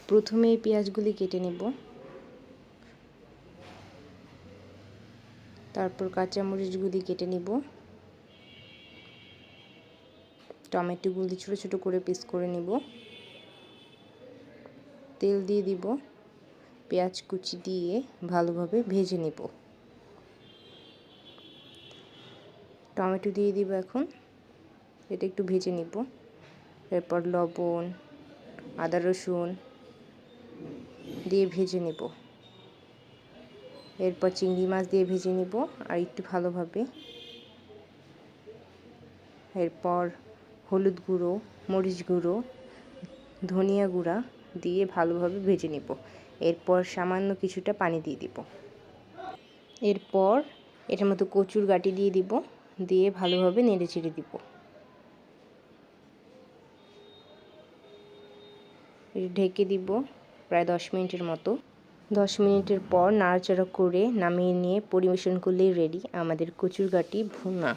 প্রথমে এই পেঁয়াজগুলি কেটে নেব, তারপর কাঁচামরিচগুলি কেটে নিব, টমেটোগুলি ছোট ছোট করে পিস করে নিব, তেল দিয়ে দিব, পেঁয়াজ কুচি দিয়ে ভালোভাবে ভেজে নিব। টমেটো দিয়ে দিব, এখন এটা একটু ভেজে নিব। এরপর লবণ, আদা রসুন দিয়ে ভেজে নিব। এরপর চিংড়ি মাছ দিয়ে ভেজে নিব আর একটু ভালোভাবে। এরপর হলুদ গুঁড়ো, মরিচ গুঁড়ো, ধনিয়া গুঁড়া দিয়ে ভালোভাবে ভেজে নিব। এরপর সামান্য কিছুটা পানি দিয়ে দিব। এরপর এটার মতো কচুর গাঁটি দিয়ে দিব, দিয়ে ভালোভাবে নেড়ে চেড়ে দিব। ঢেকে দিব প্রায় 10 মিনিটের মতো। 10 মিনিটের পর নাড়াচাড়া করে নামিয়ে নিয়ে পরিবেশন করলেই রেডি আমাদের কচুর গাঁটি ভুনা।